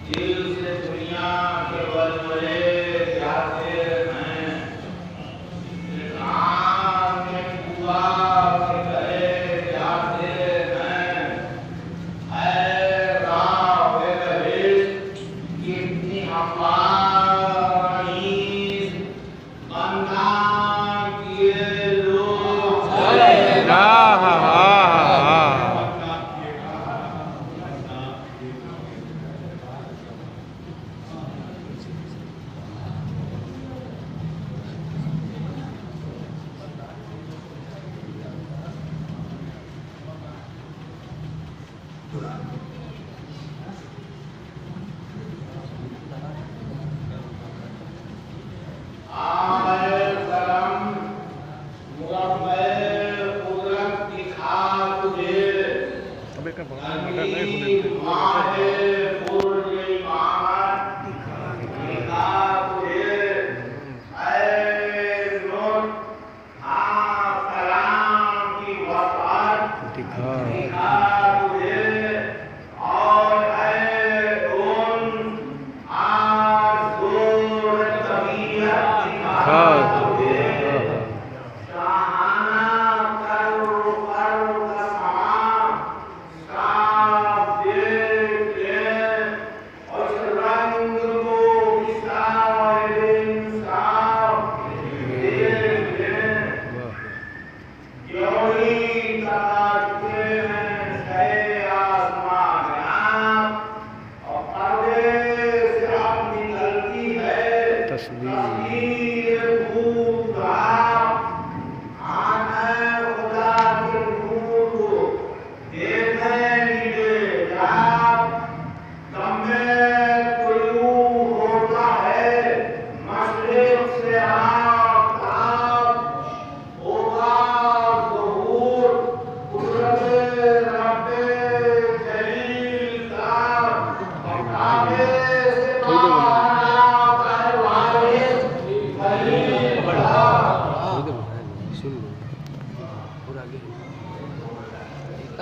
दिल से दुनिया के बलबले जाते हैं, कान में कुआ के गए जाते हैं। ऐ राह बहिश्त कितनी हमारी बंदा किए लोग।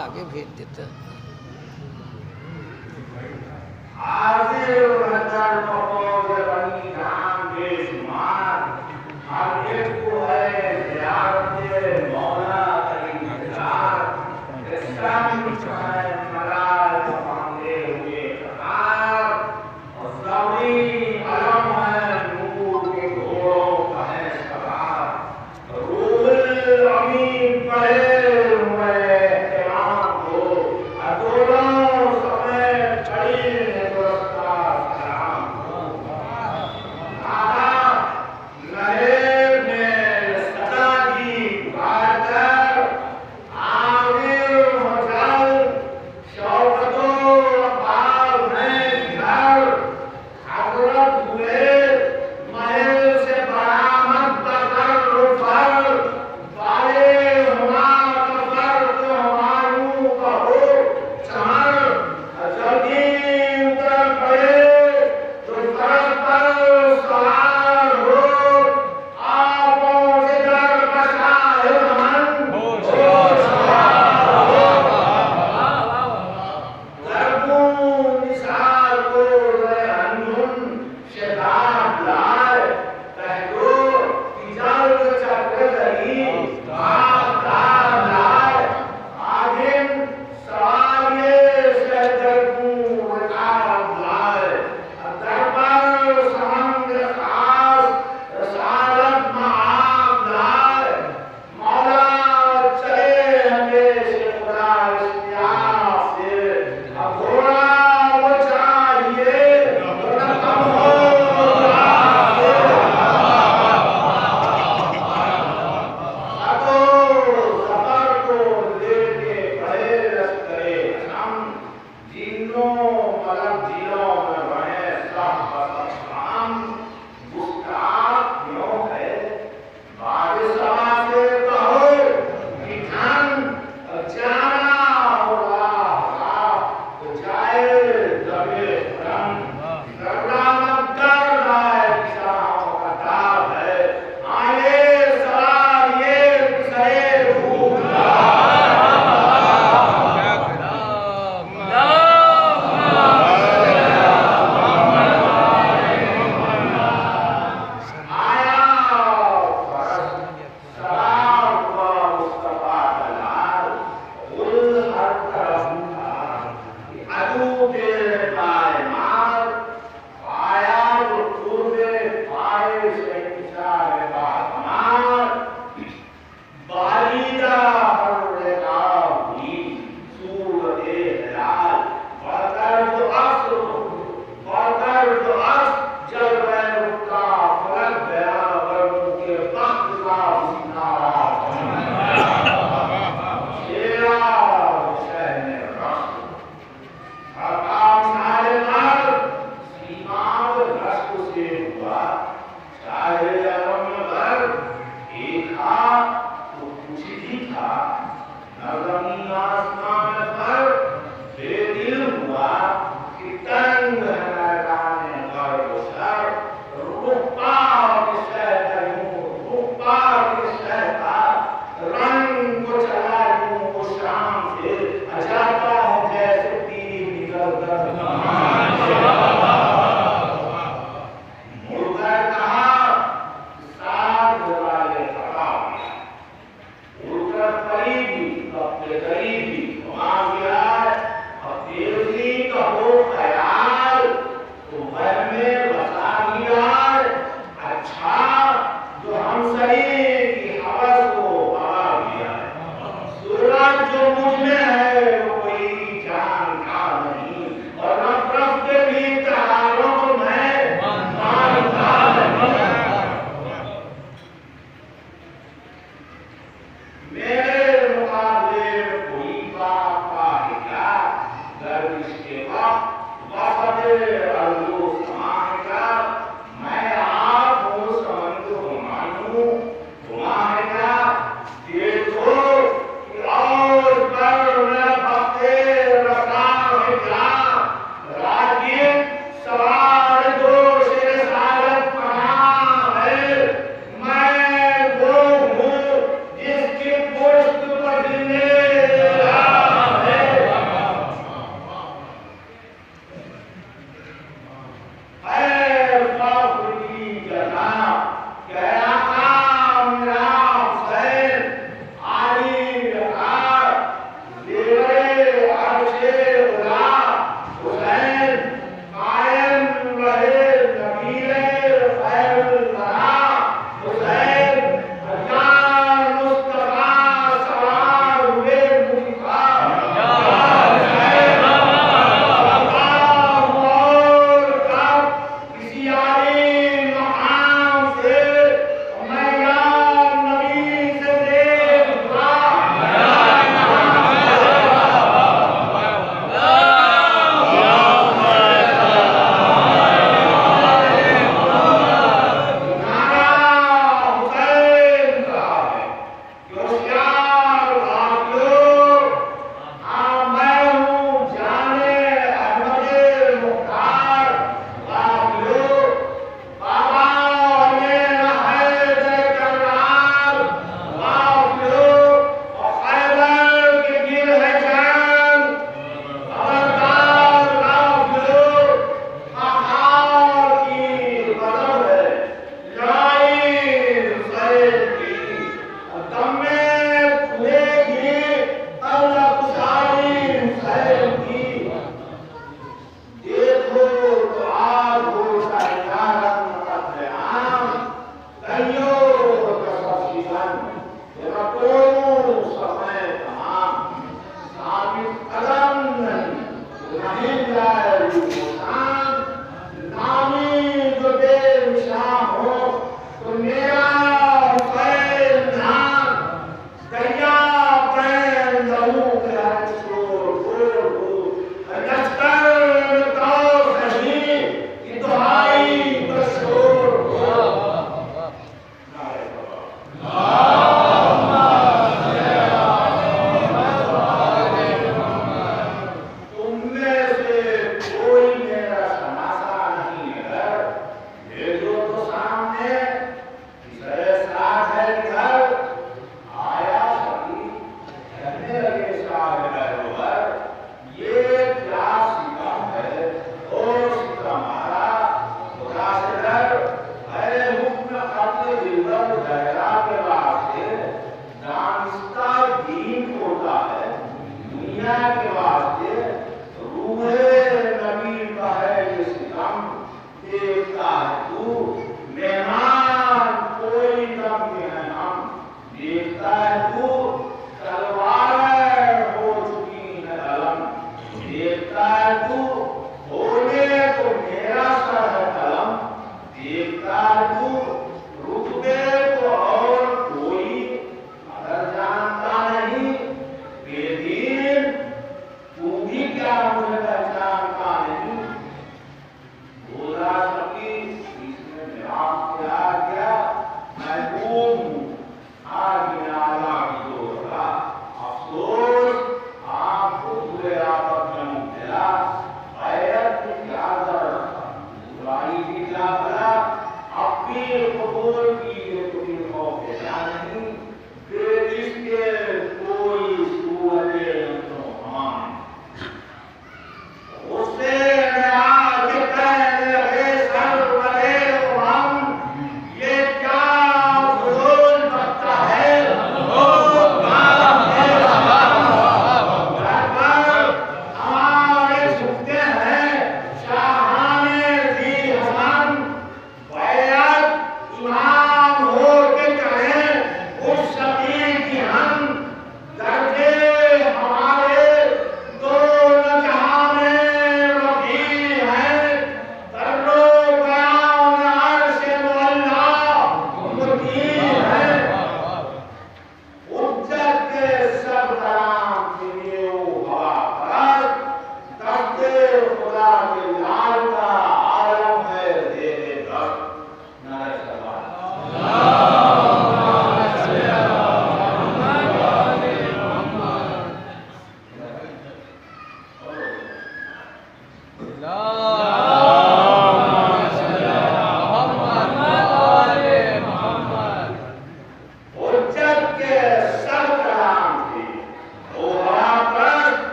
आगे भेज देता शौक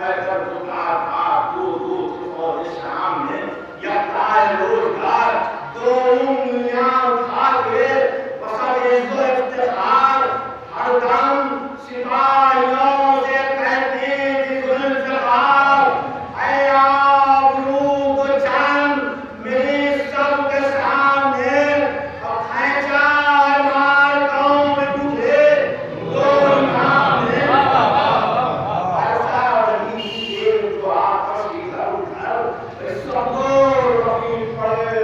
कहकर दुकान था दूध और सामने या काय रोजगार दो उंगलियां उठा के बसरे दो इफ्तिखार हरदम सिपाहियों से कहती थी जुल्फ़िकार ऐ आबरू को जान मेरी सबके सामने और खैचा मार गाँव में तुझे दो नाम है ऐसा नहीं ये जो आपस इधर उधर सब रही पड़े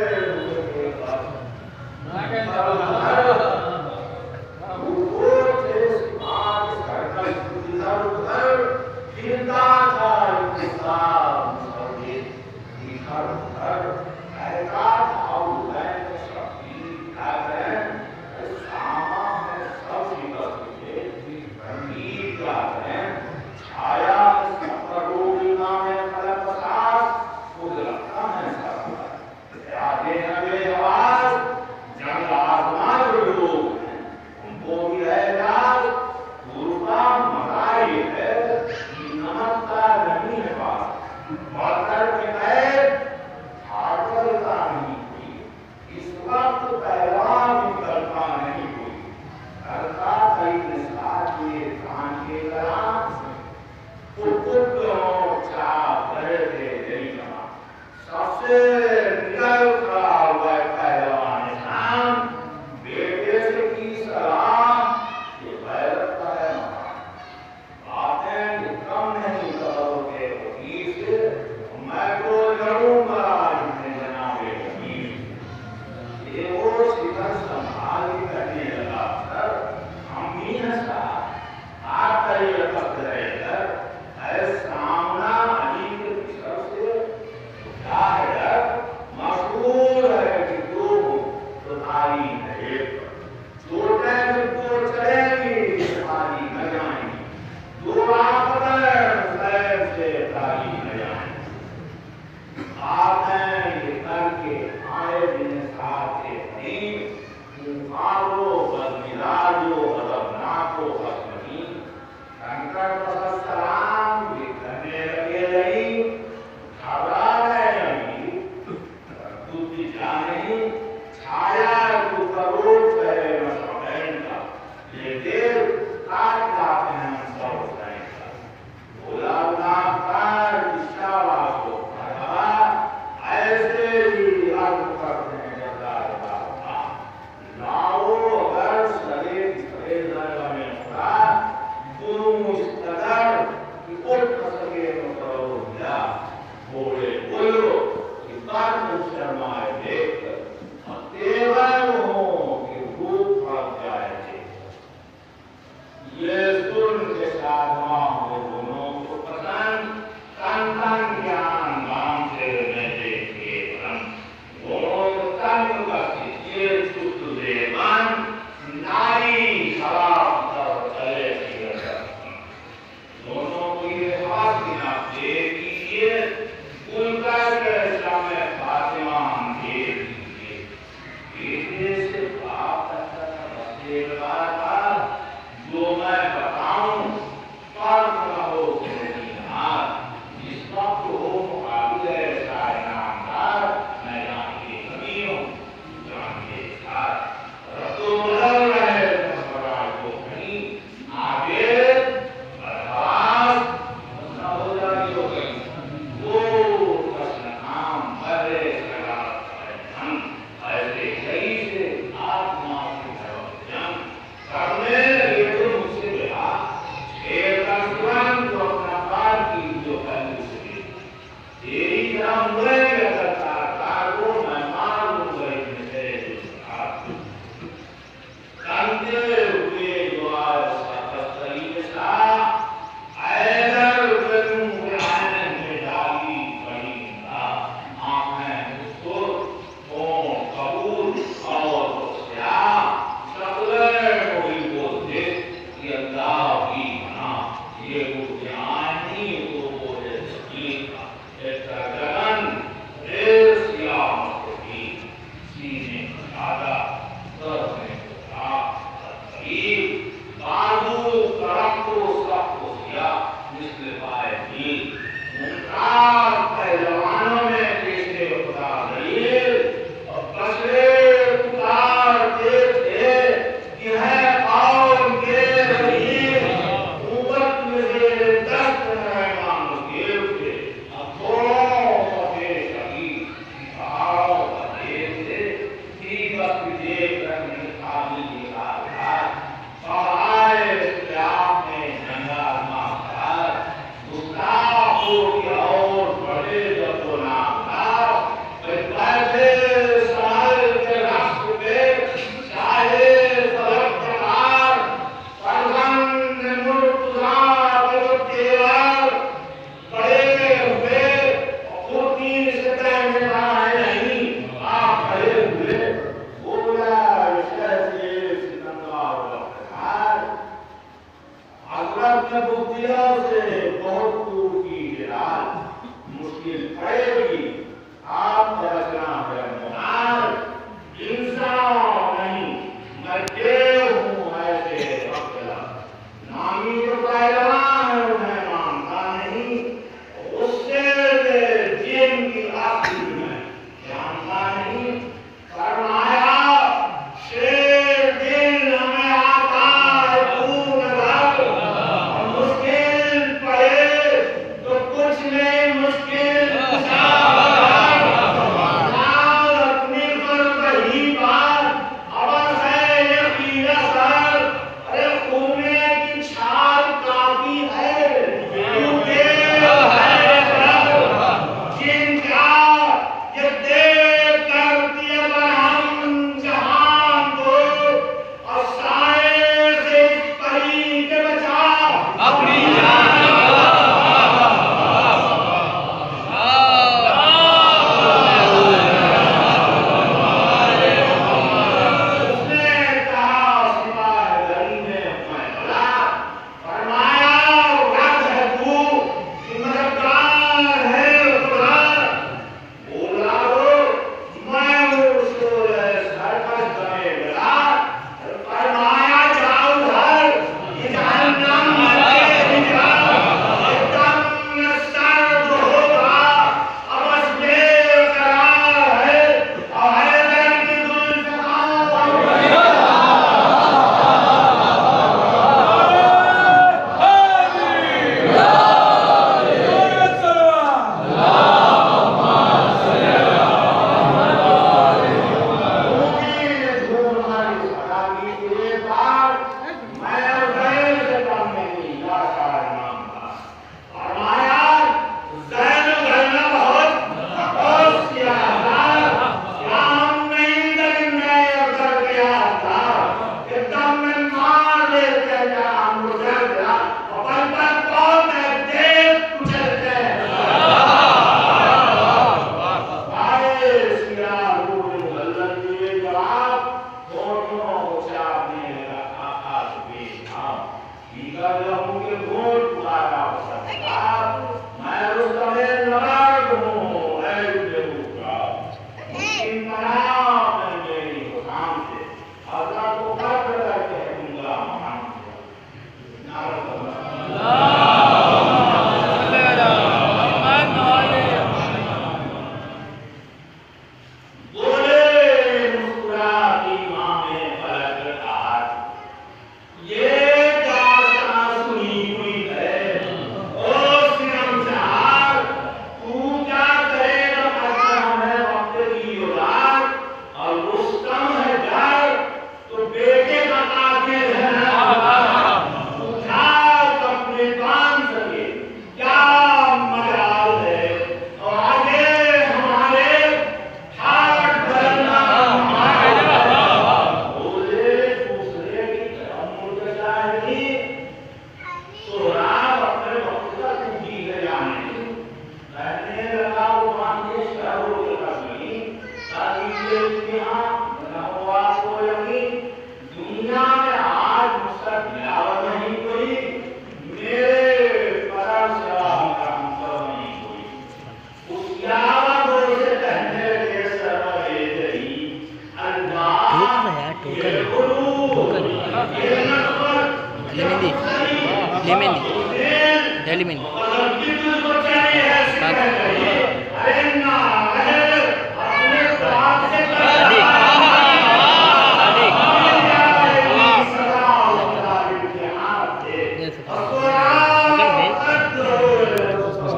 एलिमिन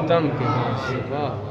दम के वाह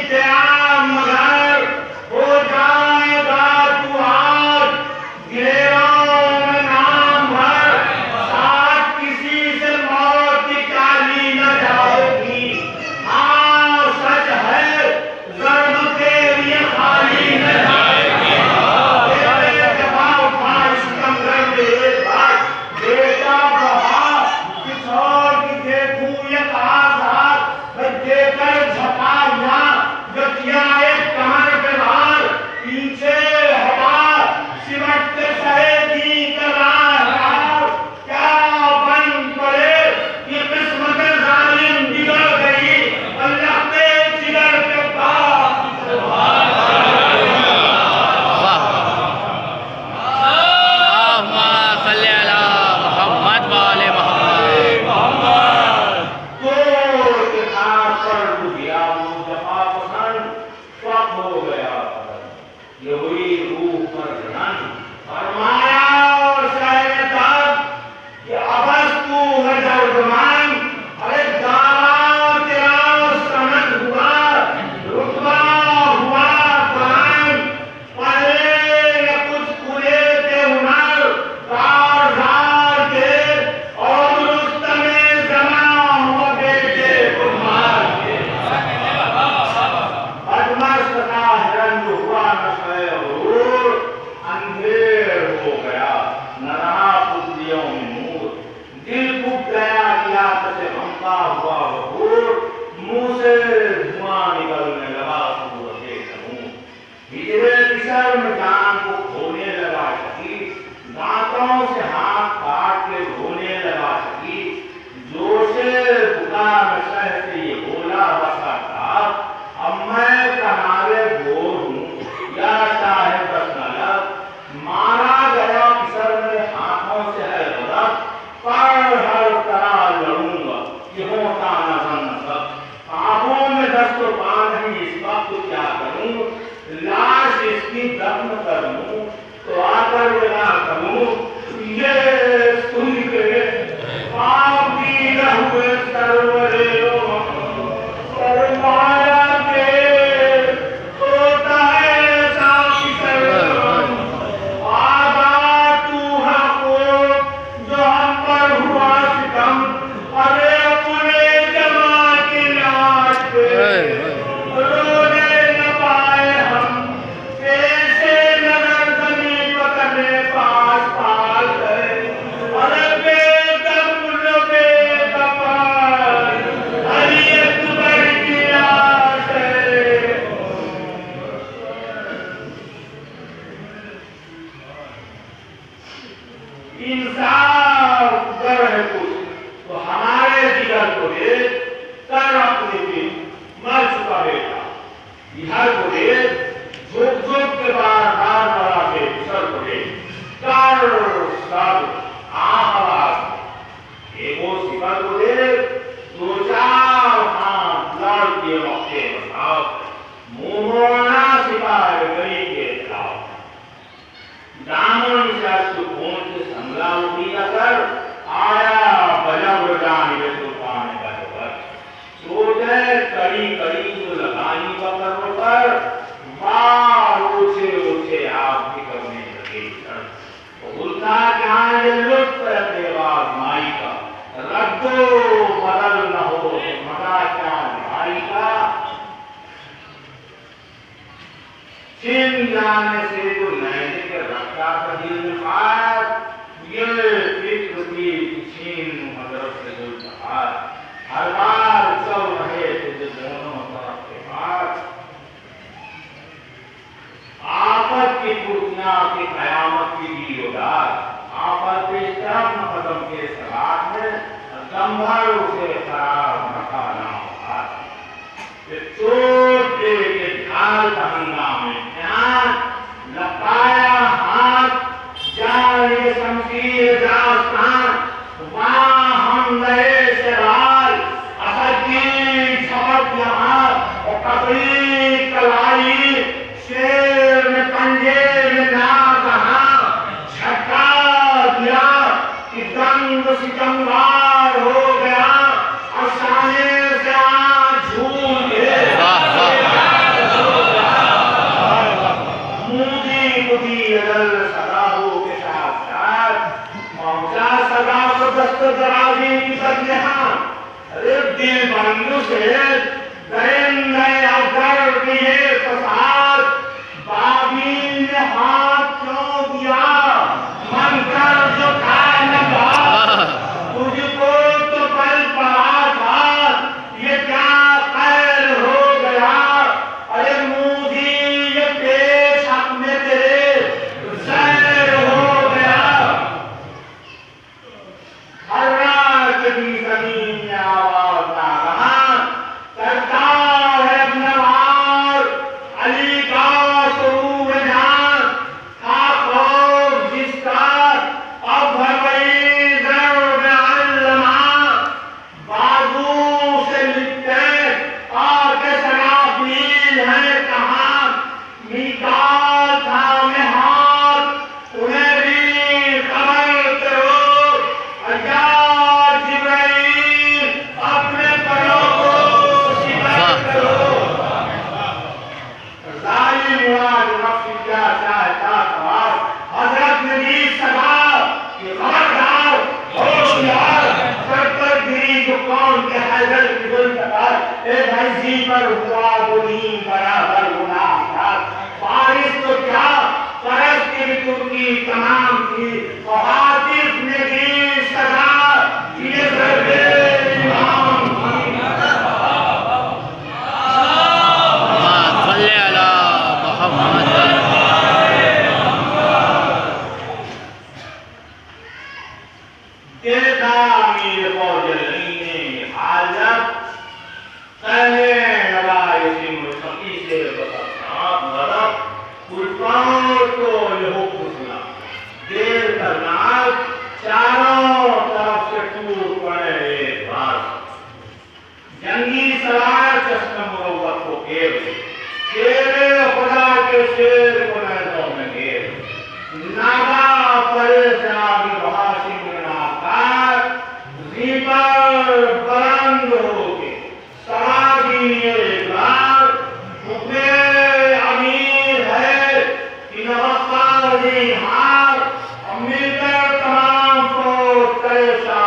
Yeah. पका हुआ बबूर मुंह से धुआं निकलने लगा सूरते समूह। हिजरे पिसर में जान को खोने लगा सकी, दांतों से हाथ काट के रोने लगा सकी। जोशे पुकार सह से ये बोला बसा था, अब मैं कनारे बोर हूँ या चाहे बस नलक। मारा गया पिसर में हाथों से है गलत, पर हर तरह लड़ूंगा ये होता न सब। आंखों में दस्त पा नहीं इस वक्त क्या करूं, लाश इसकी दफन कर लूं तो आकर विदा करूं। ये सुन के पापी न हुए सर्वरे सर्वमाया के होता है साथी सर्वम। आगा तू हमको जो हम पर हुआ सितम, अरे अपने जमा की लाश पे रोने न पाए हम। कैसे नगर जमी पकड़ने पास पाल गए, अरे बेदम बेकफन हरियत भर की लाश है। इंसाफ कर है कुछ तो हमारे जिगर को दे, कर अपने पे मर चुका बेटा इधर को दे, झुक झुक के बार बार मरा के सर को दे, कर सब आवाज एगो सिपर को दे, दो चार हाथ लड़ के मौके बताओ, मुंह मोड़ना सिपाही गई के खिलाफ। दामन से सुकून से संगला उठी कर आया बजब जाने तूफान बरबर। सोचे कड़ी कड़ी जो लगानी पकड़ पर बार ऊंचे ऊंचे आप भी करने लगे। भूलता क्या ये लुत्फ अपने बाद माई का, रद्दो बदल न हो मजा क्या भाई का। छिन जाने से जो नैने के रखा था दिल में पार, ये फिक्र की छीन मदरस से जो जहार। हर बार चल रहे थे जो दोनों तरफ के पास, आफत की कुर्तियां की कयामत की दीदार। आफत के तरफ न कदम के सलाह में दमभर उसे खराब रखा ना होता। चोट दे के ढाल बहंगा में ध्यान लपाया हाथ, जाने शमशीर दास्तान वहां हम गए से राल। असद की झपट यहाँ और कबरी कलाई, शेर में पंजे में ना कहा झटका दिया कि दंग सितमगार हो गया। और सामने से आँख झूल के दराजी की सदनेहा दिल बंधु से नए अवसर किए फसाद। बागी ने हाथ क्यों दिया मन कर जो खाए न बात, तुझको तो पल पड़ा था ये क्या खैर हो गया। अरे मूधी ये पेश अपने तेरे सैर हो गया। हर रात की जमीन में आवाज आ रहा करता है नवार, अली का सुरूर जान था खौफ जिसका अब भरवई ज़र्ब अल्लमा। बाजू से लिपटे आके सराफील है कहाँ, मीकाल था में हाथ उन्हें भी खबर करो। अया जिब्राइल अपने परों को सिपर करो। जालिम मुराद नफ्स क्या चाहता था, हजरत ने दी सदा कि खबरदार होशियार। सर पर गिरी जो कौन के हैदर की जुल्फ़कार, ए भाई जी पर हुआ गुनी बराबर गुनाह था। बारिश तो क्या परस की भी तुर्की तमाम थी, और हातिफ ने दी सदा ये ज़र्बे इमाम देखा अमीर फौजलनी ने हालत कहने लगा इसी मुस्तकी से मतलब कुलपाओं को ये हुक्म सुना देर करना चारों तरफ से टूट पड़े एक बार जंगी सलाह चश्मे मुरव्वत को घेर शेर खुदा के शेर को नजरों में घेर नागा परेशान बहाशी में नाकार जीपर बुलंद होके सवारी एक बार हुक्मे अमीर है कि नवस्तार हार और मिलकर तमाम को परेशान